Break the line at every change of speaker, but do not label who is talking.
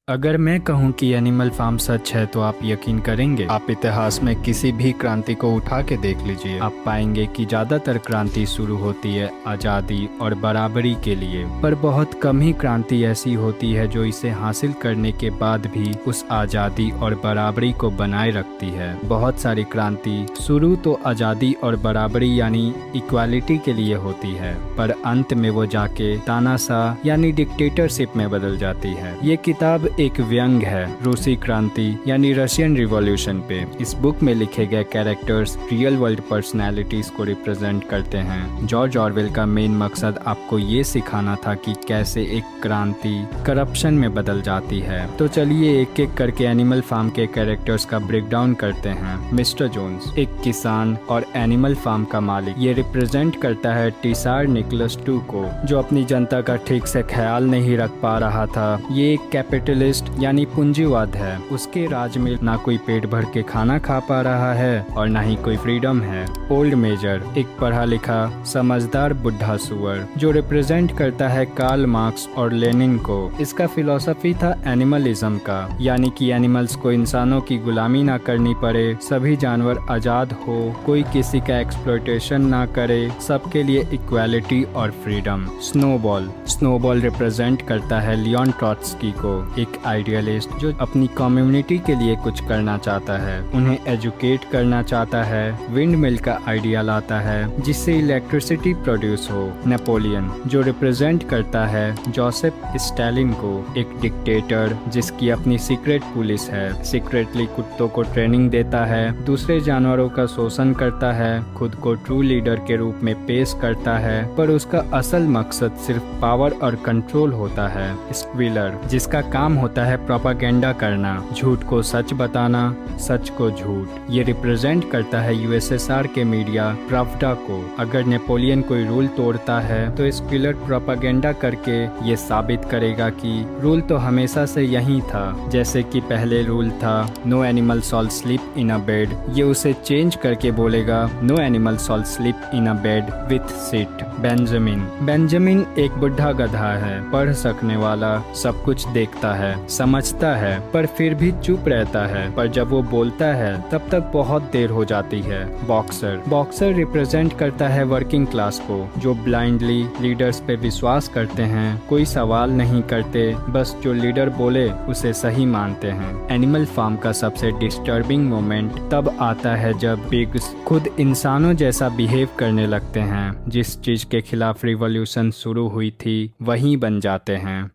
अगर मैं कहूं कि एनिमल फार्म सच है तो आप यकीन करेंगे। आप इतिहास में किसी भी क्रांति को उठा के देख लीजिए, आप पाएंगे कि ज्यादातर क्रांति शुरू होती है आज़ादी और बराबरी के लिए, पर बहुत कम ही क्रांति ऐसी होती है जो इसे हासिल करने के बाद भी उस आज़ादी और बराबरी को बनाए रखती है। बहुत सारी क्रांति शुरू तो आज़ादी और बराबरी यानी इक्वालिटी के लिए होती है, पर अंत में वो जाके तानाशाह यानी डिक्टेटरशिप में बदल जाती है। ये किताब एक व्यंग है रूसी क्रांति यानी रशियन रिवॉल्यूशन पे। इस बुक में लिखे गए कैरेक्टर्स रियल वर्ल्ड पर्सनैलिटीज को रिप्रेजेंट करते हैं। जॉर्ज ऑरवेल का मेन मकसद आपको ये सिखाना था कि कैसे एक क्रांति करप्शन में बदल जाती है। तो चलिए एक एक करके एनिमल फार्म के कैरेक्टर्स का ब्रेकडाउन करते हैं। मिस्टर जोन्स एक किसान और एनिमल फार्म का मालिक। ये रिप्रेजेंट करता है टीसार निकोलस II को, जो अपनी जनता का ठीक से ख्याल नहीं रख पा रहा था। ये एक कैपिटलिस्ट यानी पूंजीवाद है। उसके राज में ना कोई पेट भर के खाना खा पा रहा है और ना ही कोई फ्रीडम है। ओल्ड मेजर एक पढ़ा लिखा समझदार बुढ़ा सुअर, जो रिप्रेजेंट करता है कार्ल मार्क्स और लेनिन को। इसका फिलॉसफी था एनिमलिज्म का, यानी कि एनिमल्स को इंसानों की गुलामी ना करनी पड़े, सभी जानवर आजाद हो, कोई किसी का एक्सप्लॉयटेशन ना करे, सबके लिए इक्वालिटी और फ्रीडम। स्नोबॉल रिप्रेजेंट करता है लियोन ट्रॉट्स्की को, एक आइडियलिस्ट जो अपनी कम्युनिटी के लिए कुछ करना चाहता है, उन्हें एजुकेट करना चाहता है, विंड मिल का आइडिया लाता है जिससे इलेक्ट्रिसिटी प्रोड्यूस हो। नेपोलियन जो रिप्रेजेंट करता है जोसेफ स्टालिन को, एक डिक्टेटर जिसकी अपनी सीक्रेट पुलिस है, सीक्रेटली कुत्तों को ट्रेनिंग देता है, दूसरे जानवरों का शोषण करता है, खुद को ट्रू लीडर के रूप में पेश करता है, पर उसका असल मकसद सिर्फ पावर और कंट्रोल होता है। स्क्विलर जिसका काम होता है प्रोपागेंडा करना, झूठ को सच बताना, सच को झूठ। ये रिप्रेजेंट करता है यूएसएसआर के मीडिया प्रावडा को। अगर नेपोलियन कोई रूल तोड़ता है तो स्क्विलर प्रोपागेंडा करके ये साबित करेगा कि रूल तो हमेशा से यही था। जैसे कि पहले रूल था no animal shall sleep in a bed, ये उसे चेंज करके बोलेगा no animal shall sleep in a bed with sheet. Benjamin एक बुढ़ा गधा है, पढ़ सकने वाला, सब कुछ देखता है, समझता है, पर फिर भी चुप रहता है, पर जब वो बोलता है तब तक बहुत देर हो जाती है। बॉक्सर रिप्रेजेंट करता है वर्किंग क्लास को, जो ब्लाइंडली लीडर्स पे विश्वास करते हैं, कोई सवाल नहीं करते, बस जो लीडर बोले उसे सही मानते हैं। एनिमल फार्म का सबसे डिस्टर्बिंग मोमेंट तब आता है जब पिग्स खुद इंसानों जैसा बिहेव करने लगते हैं, जिस चीज के खिलाफ रिवॉल्यूशन शुरू हुई थी वही बन जाते हैं।